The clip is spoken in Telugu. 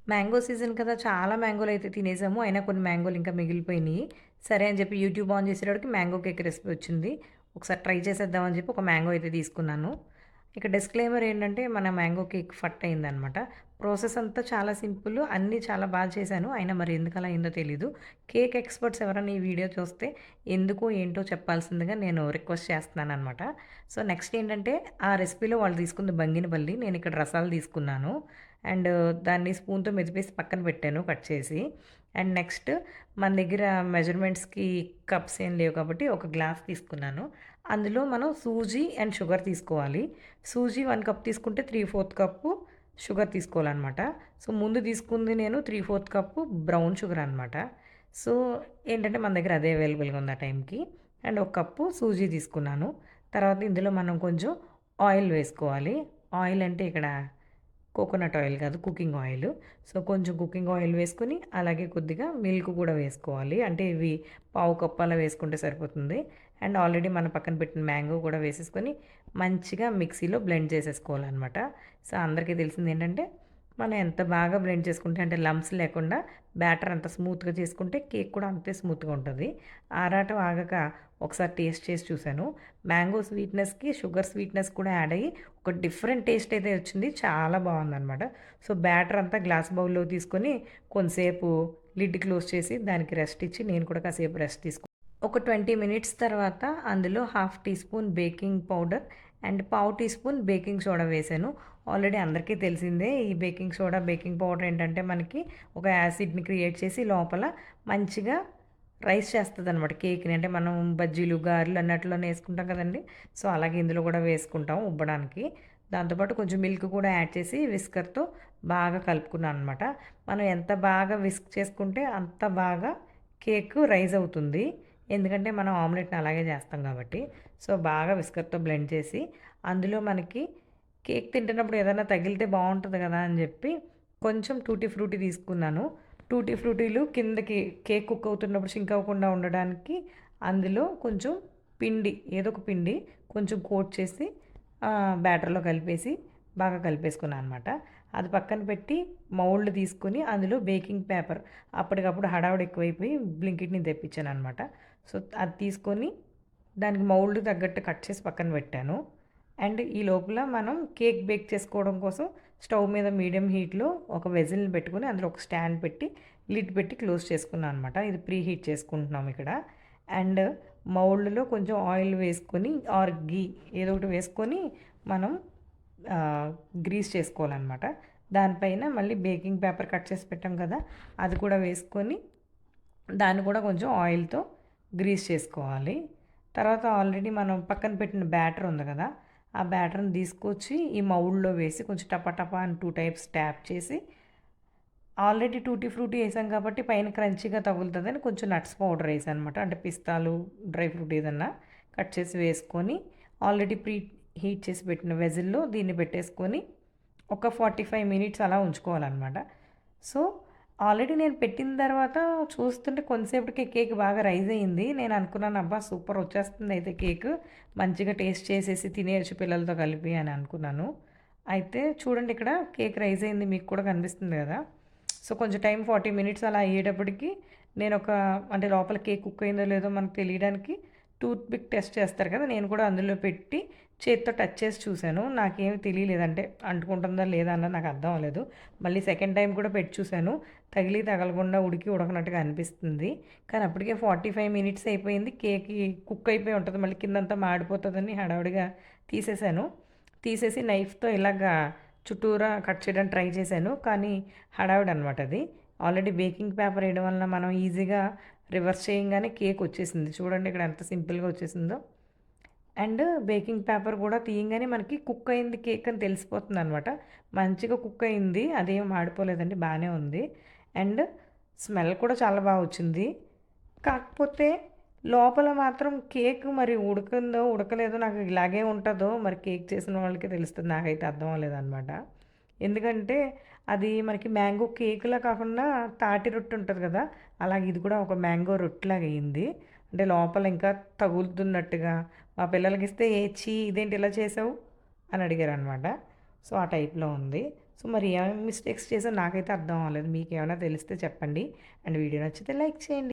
మ్యాంగో సీజన్ కదా! చాలా మ్యాంగోలయితే తినేసాము. అయినా కొన్ని మ్యాంగోలు ఇంకా మిగిలిపోయినియి. సరే అని చెప్పి యూట్యూబ్ ఆన్ చేసేటప్పటికి మ్యాంగో కేక్ రెసిపీ వచ్చింది. ఒకసారి ట్రై చేసేద్దాం అని చెప్పి ఒక మ్యాంగో అయితే తీసుకున్నాను. ఇక డిస్క్లైమర్ ఏంటంటే మన మ్యాంగో కేక్ ఫట్ అయిందనమాట. ప్రాసెస్ అంతా చాలా సింపుల్. అన్నీ చాలా చేశాను. అయినా మరి ఎందుకలా అయిందో తెలీదు. కేక్ ఎక్స్‌పర్ట్స్ ఎవరైనా ఈ వీడియో చూస్తే ఎందుకో ఏంటో చెప్పాల్సిందిగా నేను రిక్వెస్ట్ చేస్తున్నాననమాట. సో, నెక్స్ట్ ఏంటంటే ఆ రెసిపీలో వాళ్ళు తీసుకుంది బంగినపల్లి. నేనిక్కడ రసాలు తీసుకున్నాను. అండ్ దాన్ని స్పూన్‌తో మెదిపేసి పక్కన పెట్టాను కట్ చేసి. అండ్ నెక్స్ట్ మన దగ్గర మెజర్‌మెంట్స్‌కి కప్స్ ఏం లేవు కాబట్టి ఒక గ్లాస్ తీసుకున్నాను. అందులో మనం సూజీ అండ్ షుగర్ తీసుకోవాలి. సూజీ 1 కప్ తీసుకుంటే 3/4 కప్పు షుగర్ తీసుకోవాలనమాట. సో, ముందు తీసుకుంది నేను 3/4 కప్పు బ్రౌన్ షుగర్ అనమాట. సో, ఏంటంటే మన దగ్గర అదే అవైలబుల్‌గా ఉంది ఆ టైంకి. అండ్ ఒక కప్పు సూజీ తీసుకున్నాను. తర్వాత ఇందులో మనం కొంచెం ఆయిల్ వేసుకోవాలి. ఆయిల్ అంటే ఇక్కడ కోకోనట్ ఆయిల్ కాదు, కుకింగ్ ఆయిల్. సో, కొంచెం కుకింగ్ ఆయిల్ వేసుకొని, అలాగే కొద్దిగా మిల్క్ కూడా వేసుకోవాలి. అంటే ఇవి పావు కప్పు అలా వేసుకుంటే సరిపోతుంది. అండ్ ఆల్రెడీ మనం పక్కన పెట్టిన మ్యాంగో కూడా వేసేసుకొని, మంచిగా మిక్సీలో బ్లెండ్ చేసేసుకోవాలనమాట. సో, అందరికీ తెలిసిందేంటంటే, మనం ఎంత బాగా బ్లెండ్ చేసుకుంటే అంటే లంప్స్ లేకుండా బ్యాటర్ అంత స్మూత్‌గా చేసుకుంటే కేక్ కూడా అంతే స్మూత్‌గా ఉంటది. ఆరాటం ఆగక ఒకసారి టేస్ట్ చేసి చూసాను. మ్యాంగో స్వీట్‌నెస్‌కి షుగర్ స్వీట్‌నెస్ కూడా యాడ్ అయ్యి ఒక డిఫరెంట్ టేస్ట్ అయితే వచ్చింది. చాలా బావుందనమాట. సో, బ్యాటర్ అంతా గ్లాస్ బౌల్‌లో తీసుకొని కొంసేపు లిడ్ క్లోజ్ చేసి దానికి రెస్ట్ ఇచ్చి నేను కూడా కాసేపు రెస్ట్ ఒక 20 మినిట్స్ తర్వాత అందులో half teaspoon baking powder and పావు టీ స్పూన్ బేకింగ్ సోడా వేశాను. ఆల్రెడీ అందరికీ తెలిసిందే ఈ బేకింగ్ సోడా, బేకింగ్ పౌడర్ ఏంటంటే మనకి ఒక యాసిడ్‌ని క్రియేట్ చేసి లోపల మంచిగా రైస్ చేస్తదనమాట కేక్‌ని. అంటే మనం బజ్జీలు, గారెలు అన్నట్లోనే ఏసుకుంటాం కదండీ! సో, అలాగే ఇందులో కూడా వేసుకుంటాం ఉబ్బడానికి. దాంతో పాటు కొంచెం మిల్క్ కూడా యాడ్ చేసి విస్కర్‌తో బాగా కలుపుకున్నాననమాట. మనం ఎంత బాగా విస్క్ చేసుకుంటే అంత బాగా కేకు రైజ్ అవుతుంది. ఎందుకంటే మనం ఆమ్లెట్‌ని అలాగే చేస్తాం కాబట్టి. సో, బాగా విస్కర్‌తో బ్లెండ్ చేసి అందులో మనకి కేక్ తింటున్నప్పుడు ఏదైనా తగిలితే బావుంటది గదా! అని జెప్పి కొంచెం టూటీ ఫ్రూటీ తీసుకున్నాను. టూటీ ఫ్రూటీలు కిందకి కేక్ కుక్ అవుతున్నప్పుడు సింక్ అవ్వకుండా ఉండడానికి అందులో కొంచెం పిండి ఏదో ఒక పిండి కొంచెం కోట్ చేసి బ్యాటర్‌లో కలిపేసి బాగా కలిపేసుకున్నా అనమాట. అది పక్కన పెట్టి మౌల్డ్ తీసుకొని అందులో బేకింగ్ పేపర్ అప్పటికప్పుడు హడావుడి ఎక్కువైపోయి బ్లింకిట్‌ని తెప్పించాననమాట. సో, అది తీసుకొని దానికి మౌల్డ్ తగ్గట్టు కట్ చేసి పక్కన పెట్టాను. అండ్ ఈ లోపల మనం కేక్ బేక్ చేసుకోవడం కోసం స్టవ్ మీద మీడియం హీట్‌లో ఒక వెజిల్‌ని పెట్టుకొని అందులో ఒక స్టాండ్ పెట్టి లిడ్ పెట్టి క్లోజ్ చేసుకున్నాను అనమాట. ఇది ప్రీ హీట్ చేసుకుంటున్నాం ఇక్కడ. అండ్ మౌల్డ్‌లో కొంచెం ఆయిల్ వేసుకొని ఆర్ ఘీ ఏదో ఒకటి వేసుకొని మనం గ్రీస్ చేసుకోవాలనమాట. దానిపైన మళ్ళీ బేకింగ్ పేపర్ కట్ చేసి పెట్టాం కదా! అది కూడా వేసుకొని దాన్ని కూడా కొంచెం ఆయిల్‌తో గ్రీస్ చేసుకోవాలి. తర్వాత ఆల్రెడీ మనం పక్కన పెట్టిన బ్యాటర్ ఉంది కదా! ఆ బ్యాటర్‌ని తీసుకొచ్చి ఈ మౌల్డ్‌లో వేసి కొంచెం టపా టపా అని 2 టైమ్స్ ట్యాప్ చేసి ఆల్రెడీ టూటీ ఫ్రూటీ ఏసాం కాబట్టి పైన క్రంచీగా తగులుతదని కొంచెం నట్స్ పౌడర్ ఏసాననమాట. అంటే పిస్తాలు, డ్రై ఫ్రూట్ ఏదన్నా కట్ చేసి వేసుకొని ఆల్రెడీ ప్రీ హీట్ చేసి పెట్టిన వెజిల్‌లో దీన్ని పెట్టేసుకొని ఒక 45 మినిట్స్ అలా ఉంచుకోవాలనమాట. సో, ఆల్రెడీ నేను పెట్టిన తర్వాత చూస్తుంటే కొంతసేపటికి కేక్ బాగా రైజ్ అయింది. నేను అనుకున్నాను అబ్బా! సూపర్ వచ్చేస్తుంది అయితే కేక్. మంచిగా టేస్ట్ చేసేసి తినేయొచ్చు పిల్లలతో కలిపి అని అనుకున్నాను. అయితే చూడండి ఇక్కడ కేక్ రైజ్ అయింది మీకు కూడా కనిపిస్తుంది కదా! సో, కొంచెం టైం 40 మినిట్స్ అలా అయ్యేటప్పటికి నేనొక అంటే లోపల కేక్ కుక్ అయిందో లేదో మనకు తెలియడానికి టూత్ పిక్ టెస్ట్ చేస్తారు కదా! నేను కూడా అందులో పెట్టి చేత్తో టచ్ చేసి చూసాను. నాకేమి తెలియలేదు. అంటే అంటుకుంటుందా లేదా అన్నది నాకు అర్థం అవ్వలేదు. మళ్ళీ సెకండ్ టైమ్ కూడా పెట్టి చూసాను. తగిలి తగలకుండా ఉడికి ఉడకనట్టుగా అనిపిస్తుంది. కానీ అప్పటికే 45 మినిట్స్ అయిపోయింది. కేక్‌కి కుక్ అయిపోయి ఉంటది. మళ్ళీ కిందంతా మాడిపోతదని హడావిడిగా తీసేసాను. తీసేసి నైఫ్‌తో ఇలాగా చుట్టూరా కట్ చేయడానికి ట్రై చేశాను. కానీ హడావిడనమాట అది. ఆల్రెడీ బేకింగ్ పేపర్ ఏయడం వలన మనం ఈజీగా రివర్స్ చేయంగానే కేక్ వచ్చేసింది. చూడండి ఇక్కడ ఎంత సింపుల్‌గా వచ్చేసిందో. అండ్ బేకింగ్ పేపర్ కూడా తీయంగానే మనకి కుక్ అయింది కేక్ అని తెలిసిపోతుందనమాట. మంచిగా కుక్ అయింది. అదేం మాడిపోలేదండి. బానే ఉంది. అండ్ స్మెల్ కూడా చాలా వచ్చింది. కాకపోతే లోపల మాత్రం కేక్ మరి ఉడికిందో, ఉడకలేదో నాకు ఇలాగే ఉంటదో మరి కేక్ చేసిన వాళ్ళకే తెలుస్తది. నాకైతే అర్థం అవ్వలేదనమాట. ఎందుకంటే అది మనకి మ్యాంగో కేక్‌లా కాకుండా తాటి రొట్టె ఉంటది కదా! అలాగే ఇది కూడా ఒక మ్యాంగో రొట్టెలాగా అయింది. అంటే లోపల ఇంకా తగులుతున్నట్టుగా మా పిల్లలకిస్తే "ఏ ఛీ! ఇదేంటి ఇలా చేసావు?" అని అడిగారనమాట. సో, ఆ టైప్‌లో ఉంది. సో, మరి ఏమేమి మిస్టేక్స్ చేశానో నాకైతే అర్థం అవ్వలేదు. మీకేమైనా తెలిస్తే చెప్పండి. అండ్ వీడియో నచ్చితే లైక్ చేయండి.